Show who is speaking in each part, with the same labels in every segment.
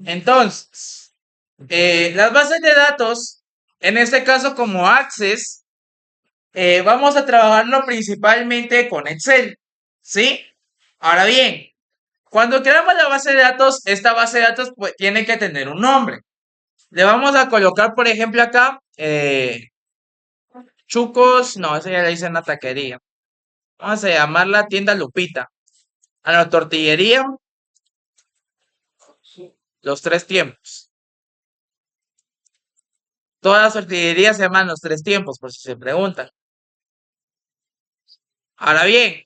Speaker 1: Entonces, las bases de datos, en este caso como Access, vamos a trabajarlo principalmente con Excel, ¿sí? Ahora bien, cuando creamos la base de datos, esta base de datos pues, tiene que tener un nombre. Le vamos a colocar, por ejemplo, acá, Chucos, no, eso ya le hice en la taquería. Vamos a llamar la tienda Lupita. A la tortillería, los tres tiempos. Todas las tortillerías se llaman los tres tiempos, por si se preguntan. Ahora bien,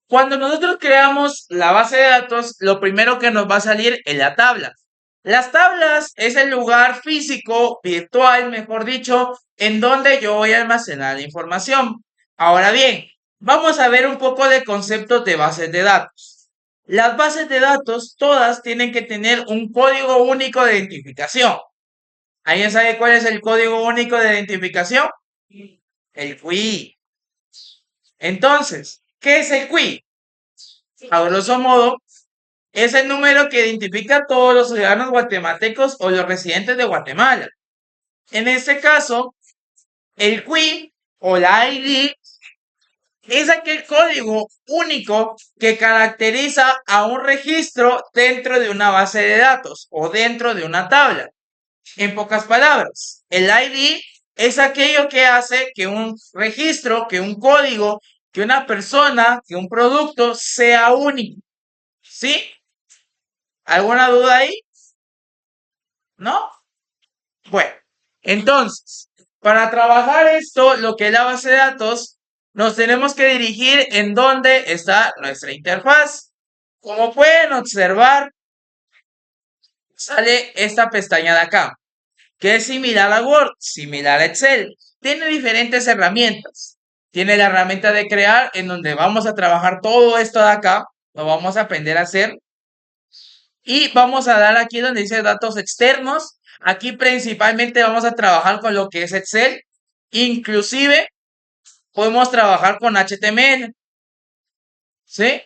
Speaker 1: cuando nosotros creamos la base de datos, lo primero que nos va a salir es la tabla. Las tablas es el lugar físico, virtual, mejor dicho, en donde yo voy a almacenar la información. Ahora bien, vamos a ver un poco de conceptos de bases de datos. Las bases de datos, todas tienen que tener un código único de identificación. ¿Alguien sabe cuál es el código único de identificación? El QI. Entonces, ¿qué es el QI? A grosso modo, es el número que identifica a todos los ciudadanos guatemaltecos o los residentes de Guatemala. En este caso, el QUI o la ID es aquel código único que caracteriza a un registro dentro de una base de datos o dentro de una tabla. En pocas palabras, el ID es aquello que hace que un registro, que un código, que una persona, que un producto sea único. ¿Sí? ¿Alguna duda ahí? ¿No? Bueno, entonces, para trabajar esto, lo que es la base de datos, nos tenemos que dirigir en donde está nuestra interfaz. Como pueden observar, sale esta pestaña de acá, que es similar a Word, similar a Excel. Tiene diferentes herramientas. Tiene la herramienta de crear, en donde vamos a trabajar todo esto de acá, lo vamos a aprender a hacer. Y vamos a dar aquí donde dice datos externos. Aquí principalmente vamos a trabajar con lo que es Excel. Inclusive podemos trabajar con HTML. ¿Sí?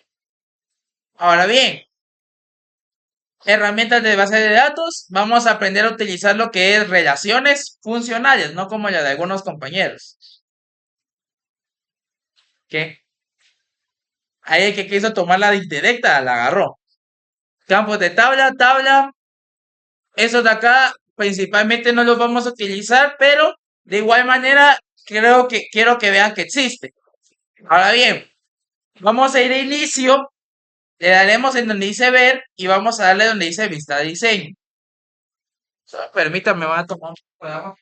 Speaker 1: Ahora bien, herramientas de base de datos. Vamos a aprender a utilizar lo que es relaciones funcionales, no como la de algunos compañeros. ¿Qué? Ahí el que quiso tomar la indirecta la agarró. Campos de tabla, tabla. Esos de acá principalmente no los vamos a utilizar, pero de igual manera creo que quiero que vean que existe. Ahora bien, vamos a ir a inicio, le daremos en donde dice ver y vamos a darle donde dice vista de diseño. Permítanme, voy a tomar un poco de agua.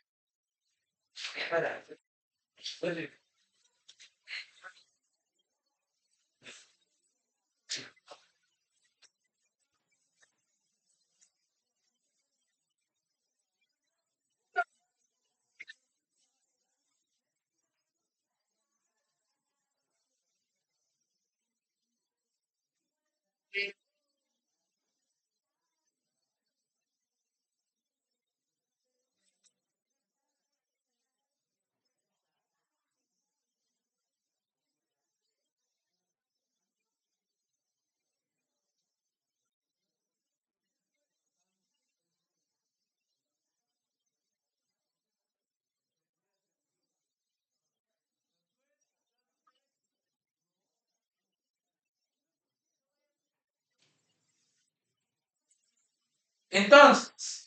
Speaker 1: Entonces,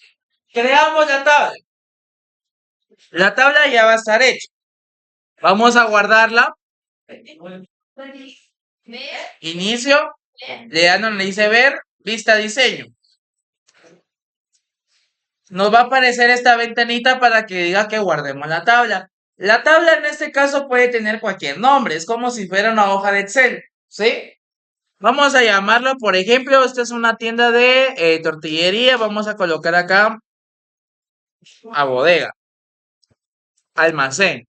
Speaker 1: creamos la tabla. La tabla ya va a estar hecha. Vamos a guardarla. Inicio. Le dan donde dice ver, vista diseño. Nos va a aparecer esta ventanita para que diga que guardemos la tabla. La tabla en este caso puede tener cualquier nombre, es como si fuera una hoja de Excel, ¿sí? Vamos a llamarlo, por ejemplo, esta es una tienda de tortillería, vamos a colocar acá a bodega, almacén.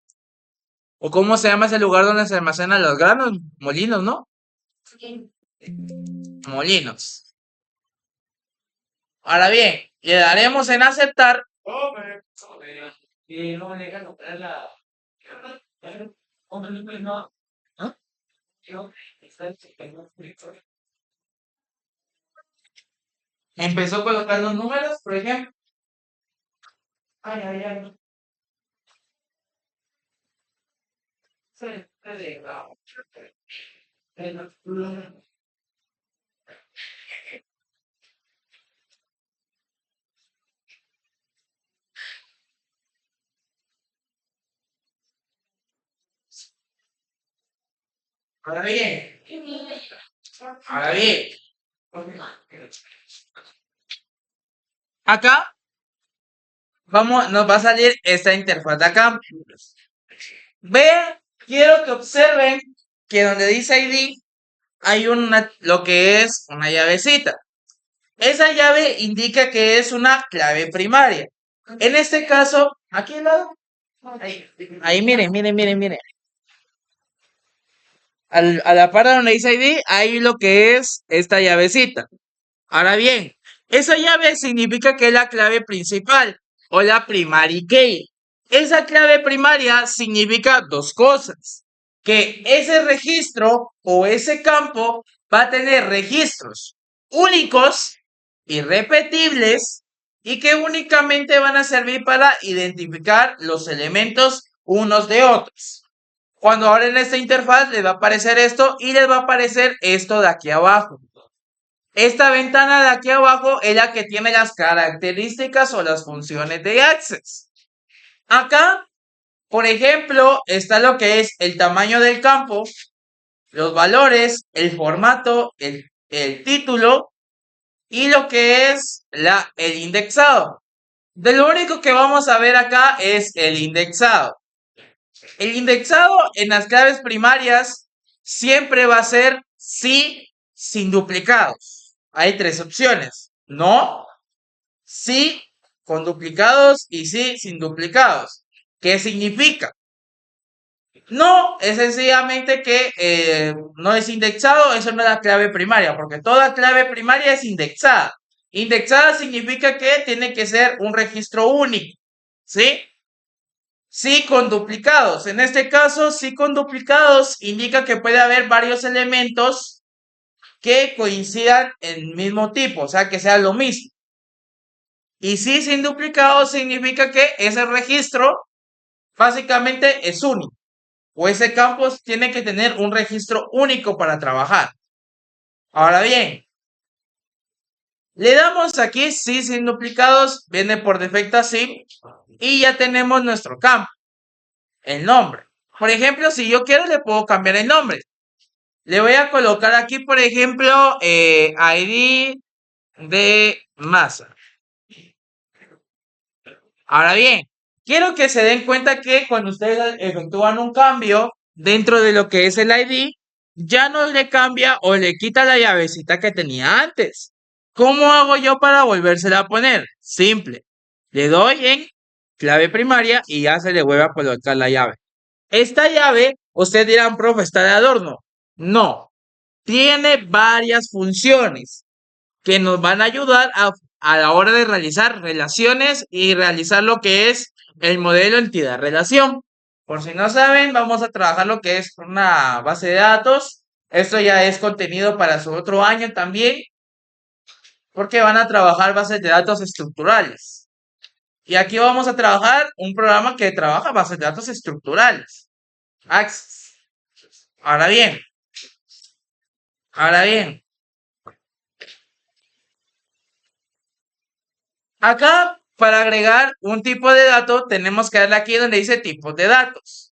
Speaker 1: ¿O cómo se llama ese lugar donde se almacenan los granos? Molinos, ¿no? Molinos. Ahora bien, le daremos en aceptar. ¿Ah? Empezó colocando números, por ejemplo. Ay, ay, ay. Ahora bien, ahora bien. Acá nos va a salir esta interfaz de acá. Vean, quiero que observen que donde dice ID hay lo que es una llavecita. Esa llave indica que es una clave primaria. En este caso, aquí al lado. Ahí miren, miren, miren, miren. A la par de donde dice ID, hay lo que es esta llavecita. Ahora bien, esa llave significa que es la clave principal o la primary key. Esa clave primaria significa dos cosas. Que ese registro o ese campo va a tener registros únicos, irrepetibles y que únicamente van a servir para identificar los elementos unos de otros. Cuando abren esta interfaz les va a aparecer esto y les va a aparecer esto de aquí abajo. Esta ventana de aquí abajo es la que tiene las características o las funciones de Access. Acá, por ejemplo, está lo que es el tamaño del campo, los valores, el formato, el título y lo que es el indexado. De lo único que vamos a ver acá es el indexado. El indexado en las claves primarias siempre va a ser sí sin duplicados. Hay tres opciones. No, sí con duplicados y sí sin duplicados. ¿Qué significa? No, es sencillamente que no es indexado, eso no es la clave primaria, porque toda clave primaria es indexada. Indexada significa que tiene que ser un registro único, ¿sí? Sí con duplicados. En este caso, sí con duplicados indica que puede haber varios elementos que coincidan en el mismo tipo, o sea, que sea lo mismo. Y sí sin duplicados significa que ese registro básicamente es único. O ese campo tiene que tener un registro único para trabajar. Ahora bien, le damos aquí sí sin duplicados, viene por defecto así, y ya tenemos nuestro campo, el nombre. Por ejemplo, si yo quiero, le puedo cambiar el nombre. Le voy a colocar aquí, por ejemplo, ID de masa. Ahora bien, quiero que se den cuenta que cuando ustedes efectúan un cambio dentro de lo que es el ID, ya no le cambia o le quita la llavecita que tenía antes. ¿Cómo hago yo para volvérsela a poner? Simple. Le doy en clave primaria y ya se le vuelve a colocar la llave. Esta llave, ustedes dirán, profe, está de adorno. No, tiene varias funciones que nos van a ayudar a la hora de realizar relaciones y realizar lo que es el modelo entidad-relación. Por si no saben, vamos a trabajar lo que es una base de datos. Esto ya es contenido para su otro año también, porque van a trabajar bases de datos estructurales. Y aquí vamos a trabajar un programa que trabaja bases de datos estructurales. Access. Ahora bien, ahora bien, acá, para agregar un tipo de dato, tenemos que darle aquí donde dice tipos de datos.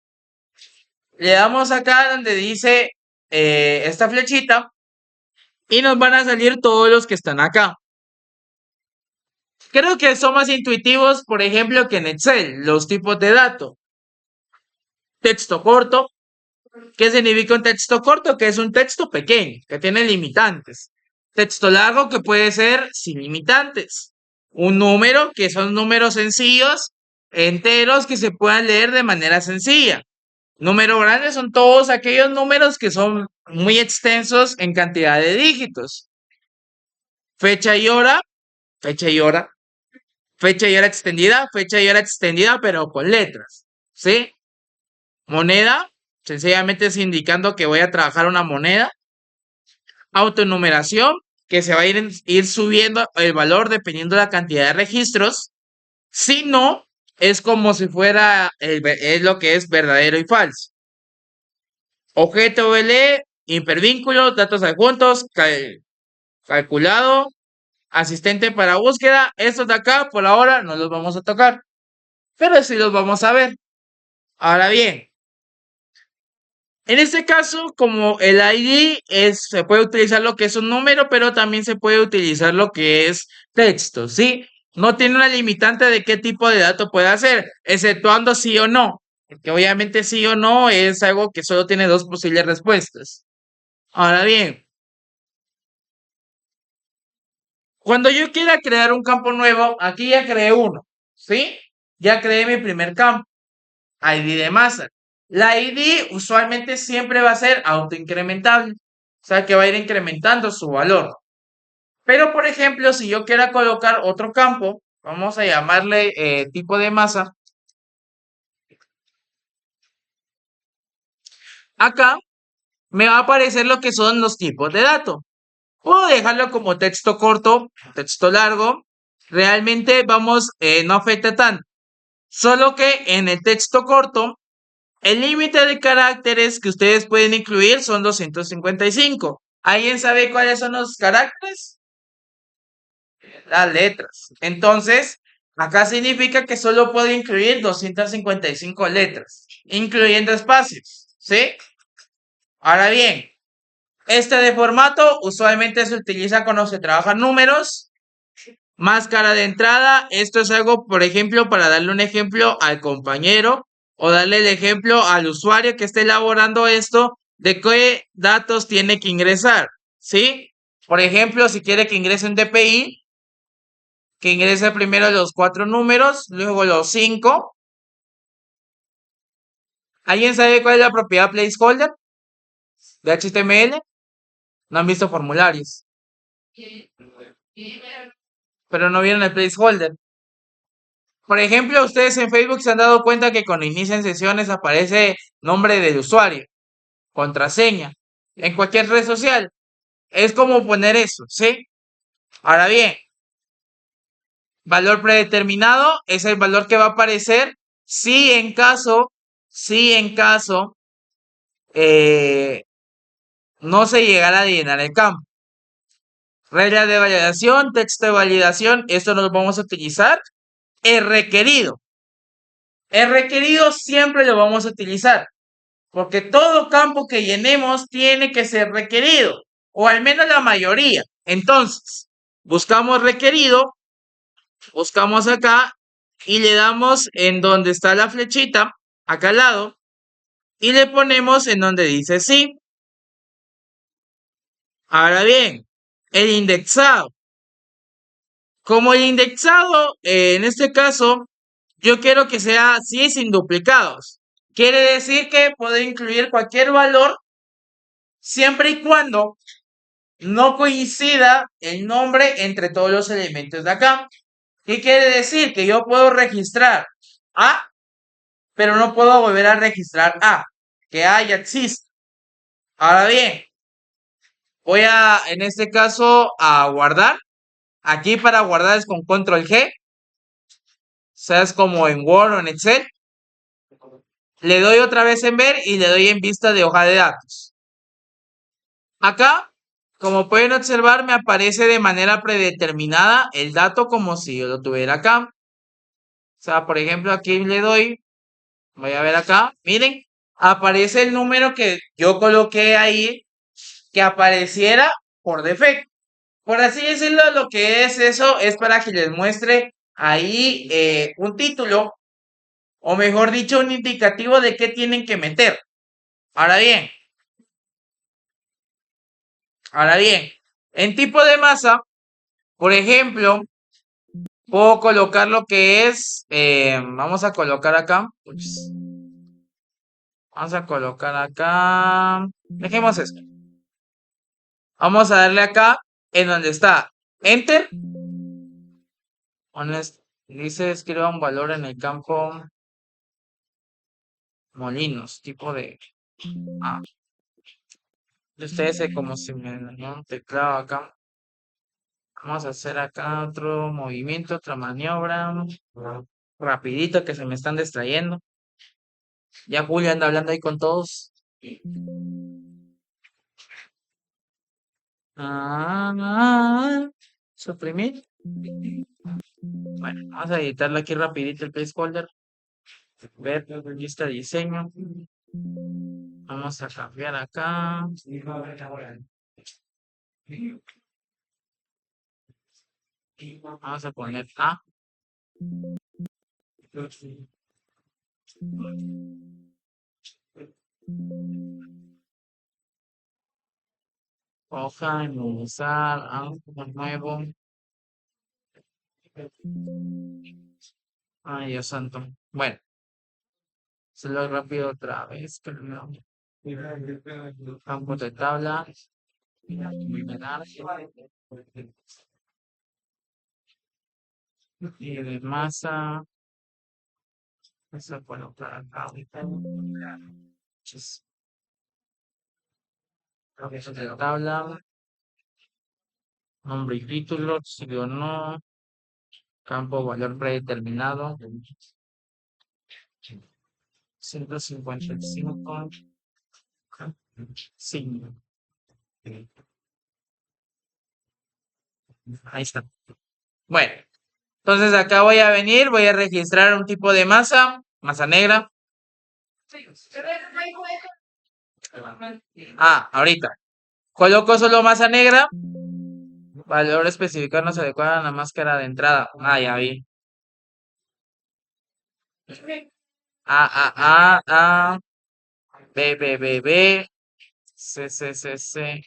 Speaker 1: Le damos acá donde dice esta flechita y nos van a salir todos los que están acá. Creo que son más intuitivos, por ejemplo, que en Excel, los tipos de datos. Texto corto. ¿Qué significa un texto corto? Que es un texto pequeño, que tiene limitantes. Texto largo, que puede ser sin limitantes. Un número, que son números sencillos, enteros, que se puedan leer de manera sencilla. Número grande son todos aquellos números que son muy extensos en cantidad de dígitos. Fecha y hora, fecha y hora, fecha y hora extendida, pero con letras. ¿Sí? Moneda, sencillamente es indicando que voy a trabajar una moneda. Autonumeración, que se va a ir subiendo el valor dependiendo de la cantidad de registros. Si no, es como si fuera es lo que es verdadero y falso. Objeto OLE, hipervínculo, datos adjuntos, calculado, asistente para búsqueda. Estos de acá, por ahora, no los vamos a tocar, pero sí los vamos a ver. Ahora bien, en este caso, como el ID se puede utilizar lo que es un número, pero también se puede utilizar lo que es texto, ¿sí? No tiene una limitante de qué tipo de dato puede hacer, exceptuando sí o no, porque obviamente sí o no es algo que solo tiene dos posibles respuestas. Ahora bien, cuando yo quiera crear un campo nuevo, aquí ya creé uno, ¿sí? Ya creé mi primer campo, ID de masa. La ID usualmente siempre va a ser autoincrementable, o sea que va a ir incrementando su valor. Pero, por ejemplo, si yo quiera colocar otro campo, vamos a llamarle tipo de masa, acá me va a aparecer lo que son los tipos de datos. Puedo dejarlo como texto corto, texto largo. Realmente no afecta tanto. Solo que en el texto corto, el límite de caracteres que ustedes pueden incluir son 255. ¿Alguien sabe cuáles son los caracteres? Las letras. Entonces, acá significa que solo puedo incluir 255 letras, incluyendo espacios, ¿sí? Ahora bien, este de formato usualmente se utiliza cuando se trabajan números. Máscara de entrada, esto es algo, por ejemplo, para darle un ejemplo al compañero o darle el ejemplo al usuario que esté elaborando esto de qué datos tiene que ingresar, ¿sí? Por ejemplo, si quiere que ingrese un DPI, que ingrese primero los 4 números, luego los 5. ¿Alguien sabe cuál es la propiedad placeholder de HTML? No han visto formularios, pero no vieron el placeholder. Por ejemplo, ustedes en Facebook se han dado cuenta que cuando inician sesiones aparece nombre del usuario, contraseña, en cualquier red social. Es como poner eso, ¿sí? Ahora bien, valor predeterminado es el valor que va a aparecer si en caso eh, no se llegara a llenar el campo. Regla de validación, texto de validación, esto no lo vamos a utilizar. El requerido. El requerido siempre lo vamos a utilizar, porque todo campo que llenemos tiene que ser requerido, o al menos la mayoría. Entonces, buscamos requerido, buscamos acá y le damos en donde está la flechita, acá al lado, y le ponemos en donde dice sí. Ahora bien, el indexado. Como el indexado, en este caso, yo quiero que sea sí sin duplicados. Quiere decir que puedo incluir cualquier valor siempre y cuando no coincida el nombre entre todos los elementos de acá. ¿Qué quiere decir? Que yo puedo registrar A, pero no puedo volver a registrar A, que A ya existe. Ahora bien, en este caso, a guardar. Aquí para guardar es con control G, sea es como en Word o en Excel. Le doy otra vez en ver y le doy en vista de hoja de datos. Acá, como pueden observar, me aparece de manera predeterminada el dato como si yo lo tuviera acá. O sea, por ejemplo, aquí le doy, voy a ver acá, miren, aparece el número que yo coloqué ahí, que apareciera por defecto. Por así decirlo, lo que es eso es para que les muestre ahí un título, o mejor dicho, un indicativo de qué tienen que meter. Ahora bien, ahora bien, en tipo de masa, por ejemplo, puedo colocar lo que es, vamos a colocar acá, vamos a colocar acá, dejemos esto. Vamos a darle acá en donde está Enter. Dice escriba un valor en el campo molinos, tipo de. Ah, ustedes como si me dañó un teclado acá. Vamos a hacer acá otro movimiento, otra maniobra. Rapidito que se me están distrayendo. Ya Julio anda hablando ahí con todos. Suprimir. Bueno, vamos a editarlo aquí rapidito el placeholder. Ver, lista de diseño. Vamos a cambiar acá. Vamos a poner A. Hoja, inmunizar, algo nuevo. Ay, Dios santo. Bueno, se lo rápido otra vez. Campo de tabla. Eliminar. Y de masa. Eso a colocar acá. Campo de tabla. Nombre y título, sí o no. Campo valor predeterminado. 155. Sí. Ahí está. Bueno, entonces acá voy a venir, voy a registrar un tipo de masa, masa negra. Ahorita. Coloco solo masa negra. Valor especificado no se adecuada a la máscara de entrada. Ya vi. A. B. C. C.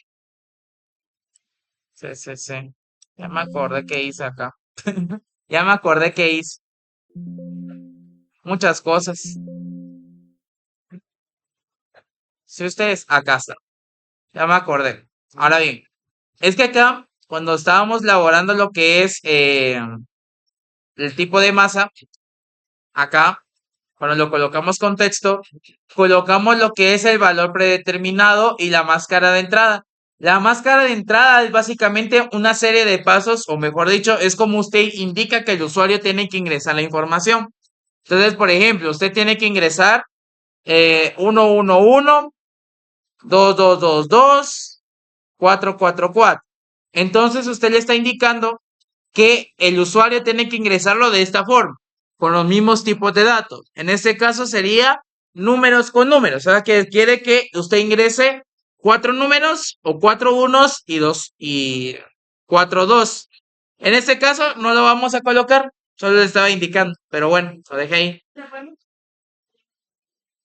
Speaker 1: Ya me acordé que hice acá. Ya me acordé que hice muchas cosas. Si ustedes, acá está. Ya me acordé. Ahora bien, es que acá, cuando estábamos elaborando lo que es el tipo de masa, acá, cuando lo colocamos con texto, colocamos lo que es el valor predeterminado y la máscara de entrada. La máscara de entrada es básicamente una serie de pasos, o mejor dicho, es como usted indica que el usuario tiene que ingresar la información. Entonces, por ejemplo, usted tiene que ingresar 111, 2222, 444. Entonces, usted le está indicando que el usuario tiene que ingresarlo de esta forma, con los mismos tipos de datos. En este caso sería números con números, o sea que quiere que usted ingrese 4 números o 4 unos y 4 dos. En este caso no lo vamos a colocar, solo le estaba indicando, pero bueno, lo dejé ahí.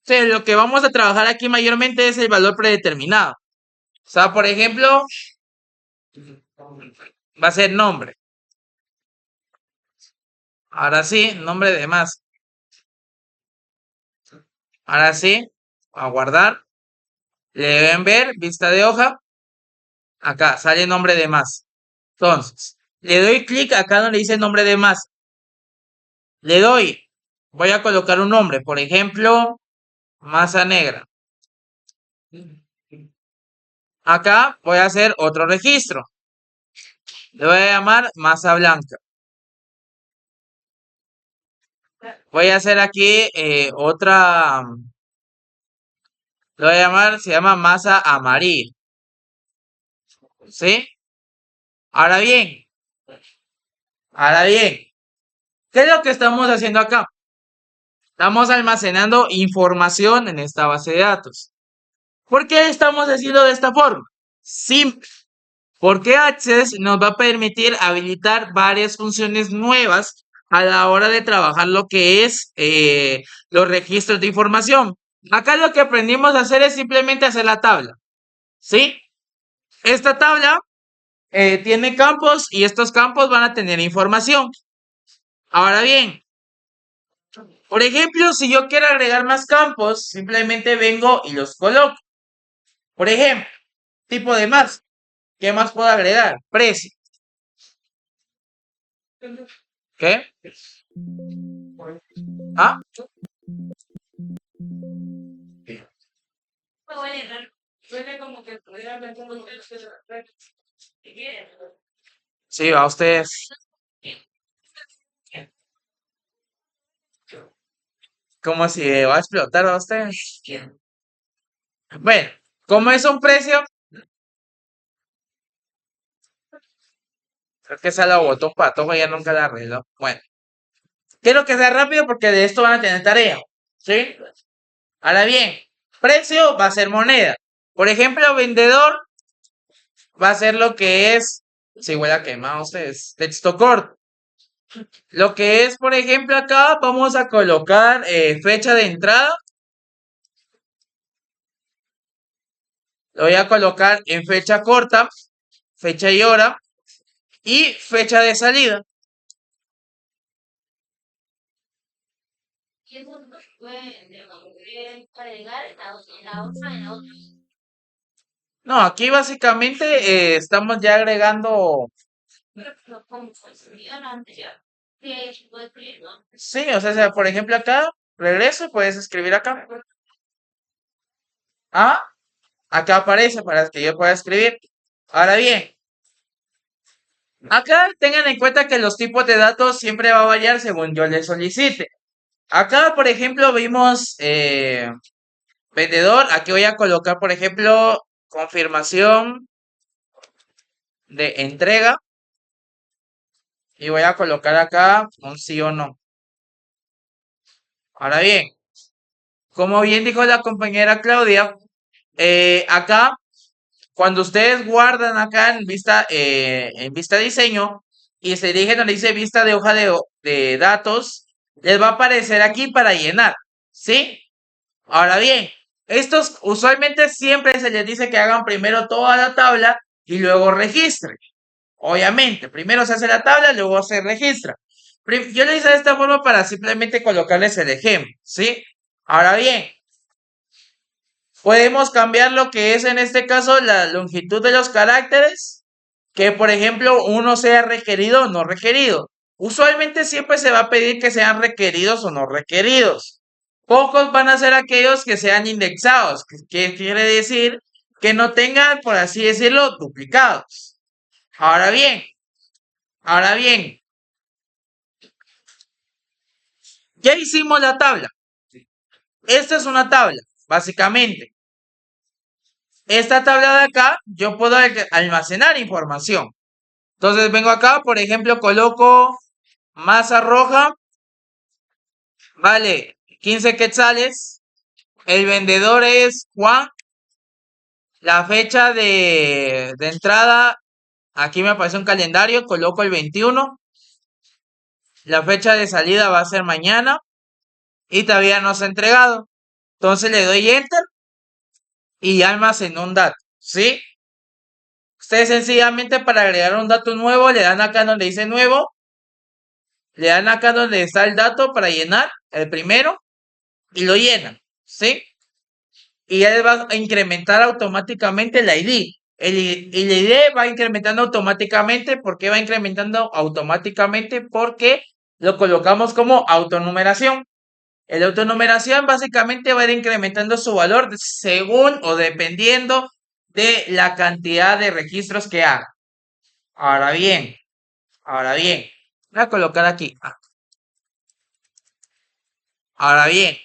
Speaker 1: Sí, lo que vamos a trabajar aquí mayormente es el valor predeterminado. O sea, por ejemplo, va a ser nombre. Ahora sí, nombre de más. Ahora sí, a guardar. Le deben ver, vista de hoja. Acá sale nombre de más. Entonces, le doy clic acá donde dice nombre de más. Le doy, voy a colocar un nombre, por ejemplo, masa negra. Acá voy a hacer otro registro. Le voy a llamar masa blanca. Voy a hacer aquí otra, le voy a llamar, se llama masa amarilla. ¿Sí? Ahora bien, ahora bien, ¿qué es lo que estamos haciendo acá? Estamos almacenando información en esta base de datos. ¿Por qué estamos haciendo de esta forma? Simple. Porque Access nos va a permitir habilitar varias funciones nuevas a la hora de trabajar lo que es los registros de información. Acá lo que aprendimos a hacer es simplemente hacer la tabla. ¿Sí? Esta tabla tiene campos y estos campos van a tener información. Ahora bien, por ejemplo, si yo quiero agregar más campos, simplemente vengo y los coloco. Por ejemplo, tipo de más. ¿Qué más puedo agregar? Precio. ¿Qué? ¿Ah? Suena como que Sí, va usted. Como si va a explotar a usted. Bueno, como es un precio, creo que esa la botó Patojo, ya nunca la arregló. Bueno, quiero que sea rápido porque de esto van a tener tarea. ¿Sí? Ahora bien, precio va a ser moneda. Por ejemplo, vendedor va a ser lo que es, si huele a quemado ustedes, texto corto. Lo que es, por ejemplo, acá vamos a colocar fecha de entrada. Lo voy a colocar en fecha corta, fecha y hora y fecha de salida. No, aquí básicamente estamos ya agregando. Sí, o sea, por ejemplo acá, regreso, puedes escribir acá. Ah, acá aparece para que yo pueda escribir. Ahora bien, acá tengan en cuenta que los tipos de datos siempre va a variar según yo les solicite. Acá, por ejemplo, vimos vendedor. Aquí voy a colocar, por ejemplo, confirmación de entrega. Y voy a colocar acá un sí o no. Ahora bien, como bien dijo la compañera Claudia, acá, cuando ustedes guardan acá en vista diseño y se dirigen donde dice vista de hoja de datos, les va a aparecer aquí para llenar, ¿sí? Ahora bien, estos usualmente siempre se les dice que hagan primero toda la tabla y luego registren. Obviamente, primero se hace la tabla, luego se registra. Yo lo hice de esta forma para simplemente colocarles el ejemplo, ¿sí? Ahora bien, podemos cambiar lo que es en este caso la longitud de los caracteres, que por ejemplo uno sea requerido o no requerido. Usualmente siempre se va a pedir que sean requeridos o no requeridos. Pocos van a ser aquellos que sean indexados, que quiere decir que no tengan, por así decirlo, duplicados. Ahora bien, ahora bien, ya hicimos la tabla. Esta es una tabla, básicamente. Esta tabla de acá, yo puedo almacenar información. Entonces vengo acá, por ejemplo, coloco masa roja, vale 15 quetzales. El vendedor es Juan. La fecha de entrada, aquí me aparece un calendario, coloco el 21. La fecha de salida va a ser mañana y todavía no se ha entregado. Entonces le doy enter y ya almacenó un dato, ¿sí? Ustedes sencillamente para agregar un dato nuevo le dan acá donde dice nuevo, le dan acá donde está el dato para llenar, el primero, y lo llenan, ¿sí? Y ya les va a incrementar automáticamente el ID. El ID va incrementando automáticamente. ¿Por qué va incrementando automáticamente? Porque lo colocamos como autonumeración. El autonumeración básicamente va a ir incrementando su valor según o dependiendo de la cantidad de registros que haga. Ahora bien, ahora bien, voy a colocar aquí. Ahora bien,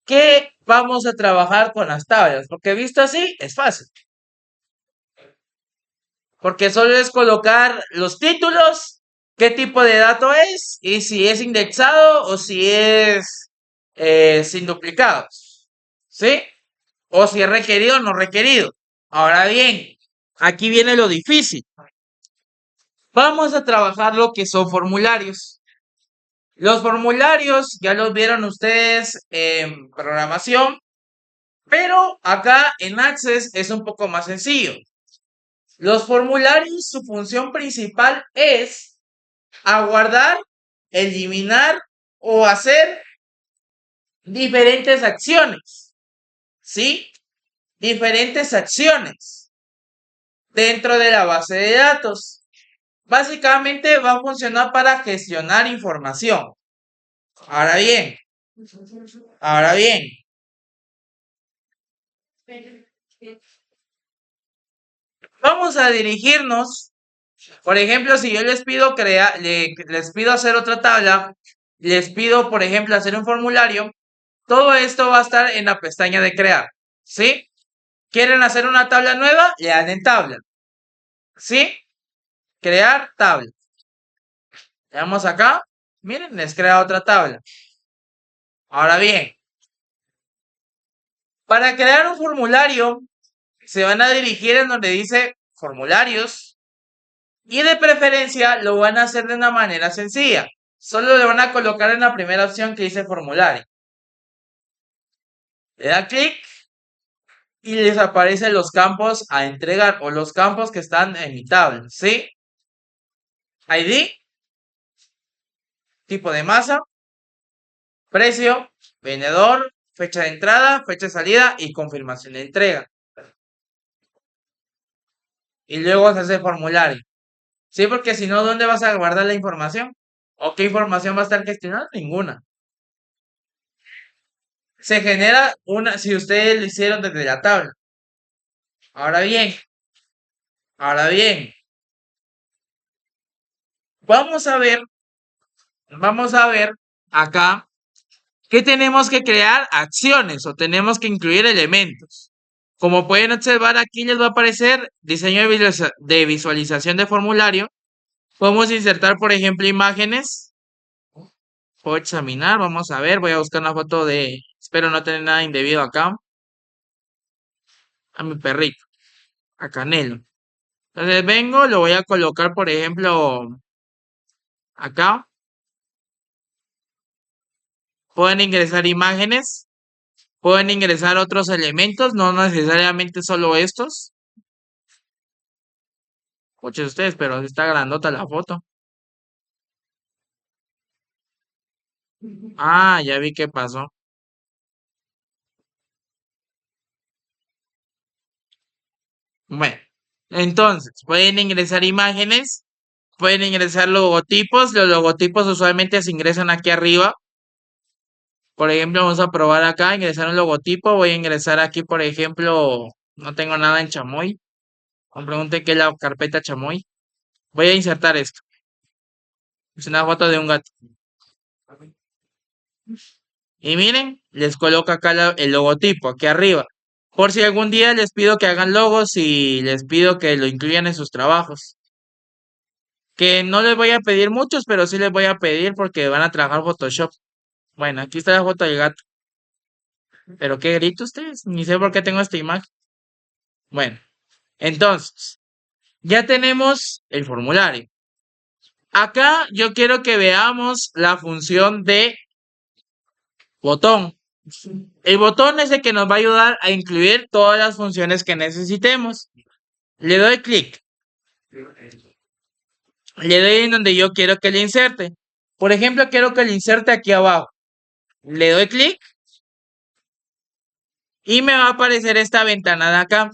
Speaker 1: ¿qué vamos a trabajar con las tablas? Porque visto así, es fácil. Porque solo es colocar los títulos, qué tipo de dato es y si es indexado o si es sin duplicados. ¿Sí? O si es requerido o no requerido. Ahora bien, aquí viene lo difícil. Vamos a trabajar lo que son formularios. Los formularios ya los vieron ustedes en programación, pero acá en Access es un poco más sencillo. Los formularios, su función principal es aguardar, eliminar o hacer diferentes acciones, ¿sí? Diferentes acciones dentro de la base de datos. Básicamente va a funcionar para gestionar información. Ahora bien, ahora bien, vamos a dirigirnos Por ejemplo, si yo les pido les pido hacer otra tabla, les pido, por ejemplo, hacer un formulario, todo esto va a estar en la pestaña de crear, ¿sí? ¿Quieren hacer una tabla nueva? Le dan en tabla, ¿sí? Crear tabla. Le damos acá, miren, les crea otra tabla. Ahora bien, para crear un formulario, se van a dirigir en donde dice formularios y de preferencia lo van a hacer de una manera sencilla. Solo le van a colocar en la primera opción que dice formulario. Le da clic y les aparecen los campos a entregar o los campos que están en mi tabla, ¿sí? ID, tipo de masa, precio, vendedor, fecha de entrada, fecha de salida y confirmación de entrega. Y luego se hace el formulario. Sí, porque si no, ¿dónde vas a guardar la información? ¿O qué información va a estar gestionada? Ninguna. Se genera una, si ustedes lo hicieron desde la tabla. Ahora bien, ahora bien, vamos a ver, vamos a ver acá que tenemos que crear acciones o tenemos que incluir elementos. Como pueden observar, aquí les va a aparecer diseño de visualización de formulario. Podemos insertar, por ejemplo, imágenes. Puedo examinar, vamos a ver, voy a buscar una foto de, espero no tener nada indebido acá, a mi perrito, a Canelo. Entonces vengo, lo voy a colocar, por ejemplo, acá. Pueden ingresar imágenes, pueden ingresar otros elementos, no necesariamente solo estos. Muchos de ustedes, pero está grandota la foto. Ah, ya vi qué pasó. Bueno, entonces, pueden ingresar imágenes, pueden ingresar logotipos. Los logotipos usualmente se ingresan aquí arriba. Por ejemplo, vamos a probar acá, ingresar un logotipo. Voy a ingresar aquí, por ejemplo, no tengo nada en chamoy. Me pregunté qué es la carpeta chamoy. Voy a insertar esto. Es una foto de un gato. Y miren, les coloco acá el logotipo, aquí arriba. Por si algún día les pido que hagan logos y les pido que lo incluyan en sus trabajos. Que no les voy a pedir muchos, pero sí les voy a pedir porque van a trabajar Photoshop. Bueno, aquí está la foto del gato. Pero qué grito ustedes, ni sé por qué tengo esta imagen. Bueno, entonces, ya tenemos el formulario. Acá yo quiero que veamos la función de botón. El botón es el que nos va a ayudar a incluir todas las funciones que necesitemos. Le doy clic. Le doy en donde yo quiero que le inserte. Por ejemplo, quiero que le inserte aquí abajo. Le doy clic y me va a aparecer esta ventana de acá.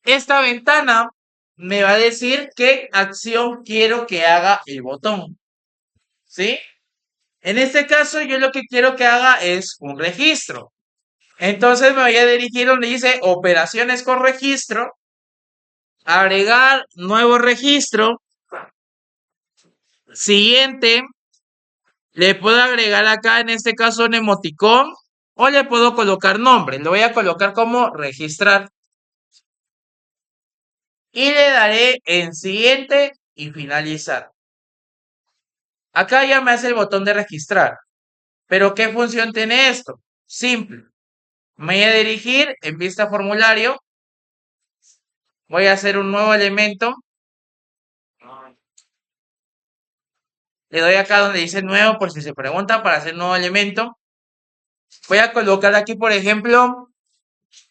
Speaker 1: Esta ventana me va a decir qué acción quiero que haga el botón. ¿Sí? En este caso, yo lo que quiero que haga es un registro. Entonces me voy a dirigir donde dice operaciones con registro, agregar nuevo registro, siguiente, le puedo agregar acá en este caso un emoticón o le puedo colocar nombre. Le voy a colocar como registrar y le daré en siguiente y finalizar. Acá ya me hace el botón de registrar. Pero ¿qué función tiene esto? Simple. Me voy a dirigir en vista formulario. Voy a hacer un nuevo elemento. Le doy acá donde dice nuevo por si se pregunta para hacer nuevo elemento. Voy a colocar aquí, por ejemplo,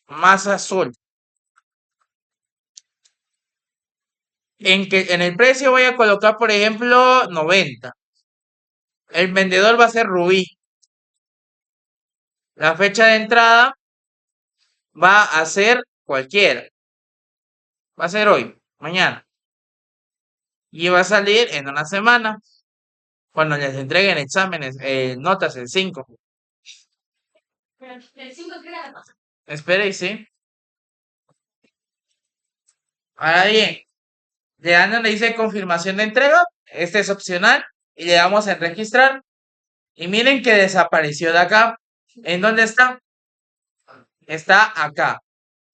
Speaker 1: masa azul. En el precio voy a colocar, por ejemplo, 90. El vendedor va a ser rubí. La fecha de entrada va a ser cualquiera. Va a ser hoy, mañana. Y va a salir en una semana. Cuando les entreguen exámenes, notas el 5. Espera y sí. Ahora bien, Le dan donde dice confirmación de entrega. Este es opcional. Y le damos en registrar. Y miren que desapareció de acá. ¿En dónde está? Está acá.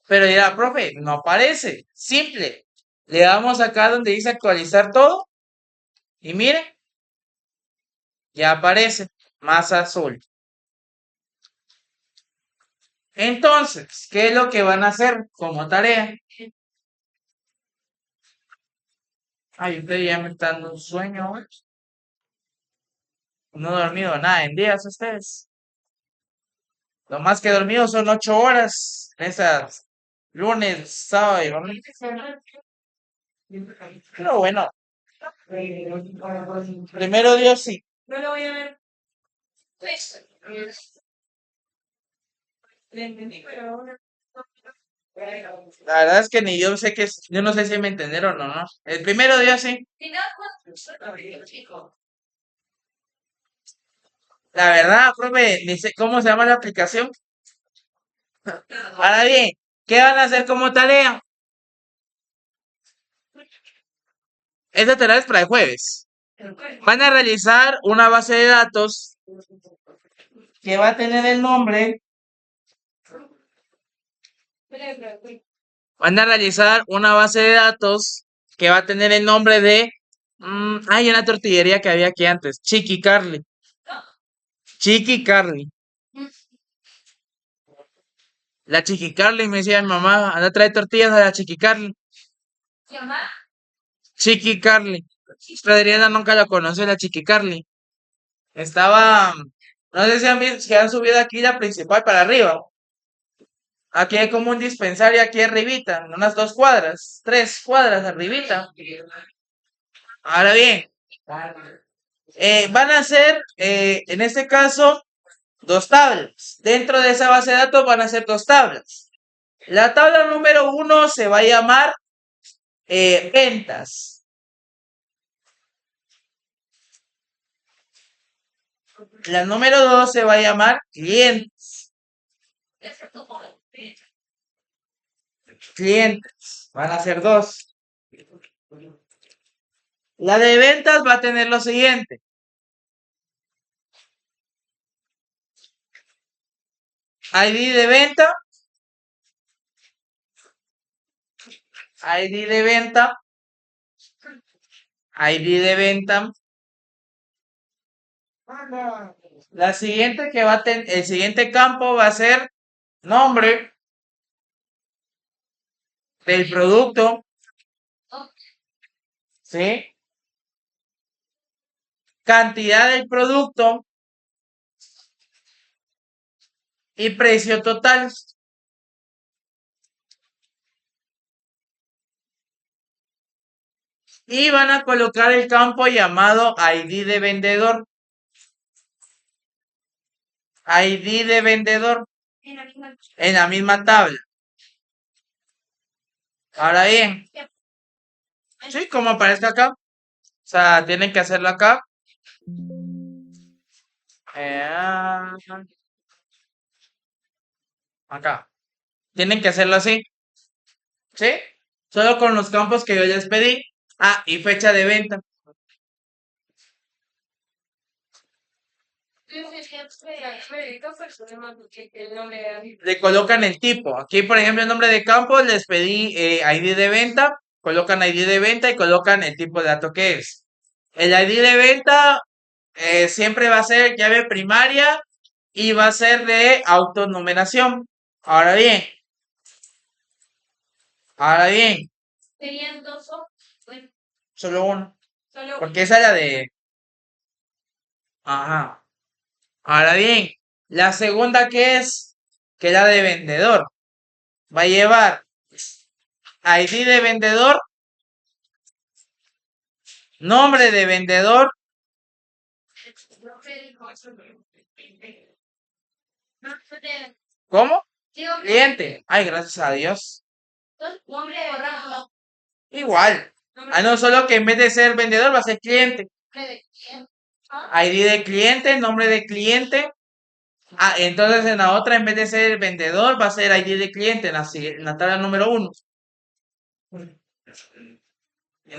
Speaker 1: Pero dirá, profe, no aparece. Simple. Le damos acá donde dice actualizar todo. Y miren, ya aparece. Más azul. Entonces, ¿qué es lo que van a hacer como tarea? Ay, usted ya me está dando un sueño, güey. No he dormido nada en días ustedes. Lo más que he dormido son 8 horas. Esas lunes, sábado y domingo. Pero bueno, primero Dios sí. No lo voy a ver. Pues, la verdad es que ni yo sé que yo no sé si me entendieron o no. El primero Dios sí. La verdad, profe, ni sé cómo se llama la aplicación. Ahora bien, ¿qué van a hacer como tarea? Esta tarea es para el jueves. Van a realizar una base de datos que va a tener el nombre. Van a realizar una base de datos que va a tener el nombre de. Hay una tortillería que había aquí antes. Chiqui Carly. Chiqui Carly. La Chiqui Carly me decía mi mamá, anda a traer tortillas a la Chiqui Carly. Chiqui Carly. Adriana nunca la conoció, la Chiqui Carly. Estaba, no sé si han subido aquí la principal para arriba. Aquí hay como un dispensario aquí arribita, unas 2 cuadras, 3 cuadras arribita. Ahora bien, van a ser, en este caso, 2 tablas. Dentro de esa base de datos van a ser 2 tablas. La tabla número 1 se va a llamar ventas. La número 2 se va a llamar clientes. Clientes. Van a ser 2. La de ventas va a tener lo siguiente. ID de venta. ID de venta. ID de venta. La siguiente que va a tener, el siguiente campo va a ser nombre del producto, ¿sí? Cantidad del producto y precio total. Y van a colocar el campo llamado ID de vendedor. ID de vendedor en la misma tabla. Ahora bien, sí, como aparezca acá. O sea, tienen que hacerlo acá. Eh, acá. Tienen que hacerlo así. ¿Sí? Solo con los campos que yo les pedí. Ah, y fecha de venta. Le colocan el tipo. Aquí, por ejemplo, el nombre de campo, les pedí ID de venta. Colocan ID de venta y colocan el tipo de dato que es. El ID de venta siempre va a ser llave primaria y va a ser de autonumeración. Ahora bien, ahora bien, solo uno. Porque esa es la de. Ajá. Ahora bien, la segunda que es la de vendedor, va a llevar ID de vendedor, nombre de vendedor, ¿cómo? Cliente. Ay, gracias a Dios. Igual. Ah, no, solo que en vez de ser vendedor va a ser cliente. ID de cliente, nombre de cliente. Ah, entonces en la otra, en vez de ser vendedor, va a ser ID de cliente en la tabla número 1.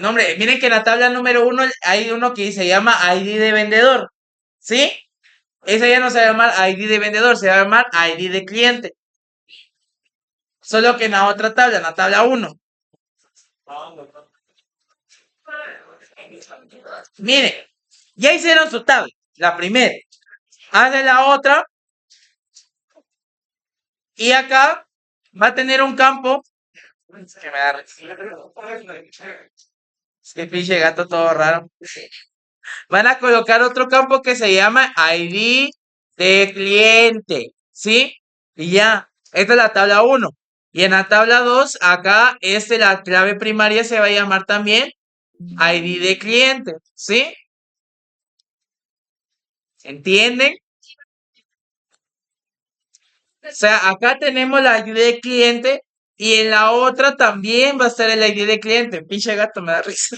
Speaker 1: No, hombre, miren que en la tabla número 1 hay uno que se llama ID de vendedor. ¿Sí? Ese ya no se va a llamar ID de vendedor, se va a llamar ID de cliente. Solo que en la otra tabla, en la tabla 1. Miren, ya hicieron su tabla, la primera. Hacen la otra y acá va a tener un campo. Que me da Este pinche gato todo raro. Van a colocar otro campo que se llama ID de cliente, ¿sí? Y ya, esta es la tabla 1. Y en la tabla 2, acá, la clave primaria se va a llamar también ID de cliente, ¿sí? ¿Entienden? O sea, acá tenemos la ID de cliente y en la otra también va a estar el ID de cliente. Pinche gato, me da risa.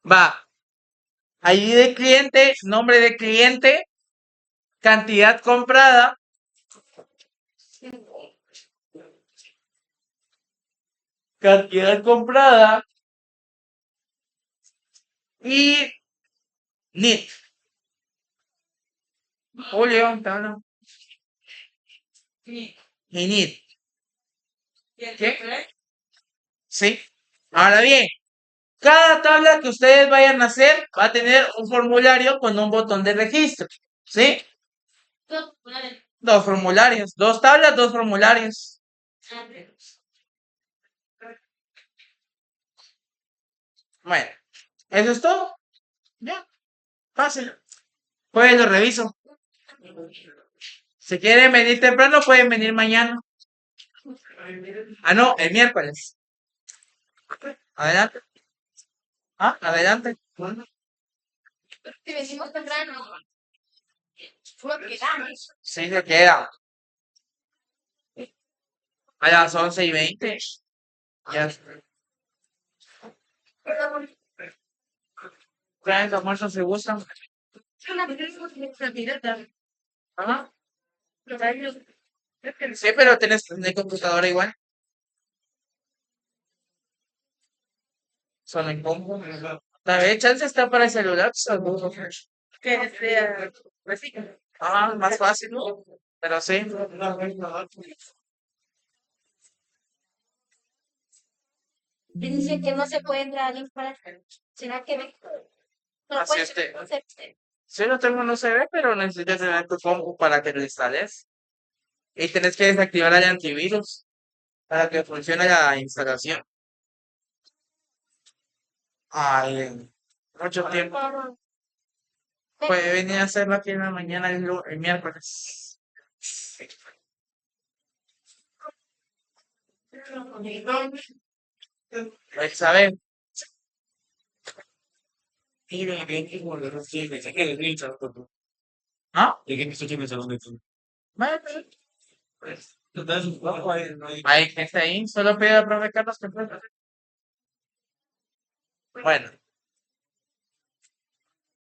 Speaker 1: Va, ID de cliente, nombre de cliente, cantidad comprada, cantidad comprada y NIT. Julio, ¿no? Y NIT. ¿Qué? Sí. Ahora bien, cada tabla que ustedes vayan a hacer va a tener un formulario con un botón de registro. ¿Sí? Dos formularios. Dos tablas, dos formularios. Bueno, eso es todo. Ya, fácil. Pues lo reviso. Si quieren venir temprano, pueden venir mañana. Ah, no, el miércoles. Adelante. Ah, adelante.
Speaker 2: Si venimos temprano, nos quedamos.
Speaker 1: Sí, se queda. A las 11:20. Ya. ¿Traen los almuerzos si gustan? Ajá. Sí, pero tenés de computadora igual. Solo en compu. Tal vez chance está para el celular. Que sea. Ah, más fácil, ¿no? Pero sí.
Speaker 2: Dice que no se puede entrar en para. ¿Será que no
Speaker 1: Así
Speaker 2: puede
Speaker 1: este.
Speaker 2: ser?
Speaker 1: Sí, lo tengo en USB, pero necesitas tener tu compu para que lo instales. Y tenés que desactivar el antivirus para que funcione la instalación. Ay, mucho tiempo. Puede venir a hacerlo aquí en la mañana el miércoles. Pues a ver. ¿Ah? Bueno, hay gente ahí. Solo pide al profe Carlos que pueda. Bueno.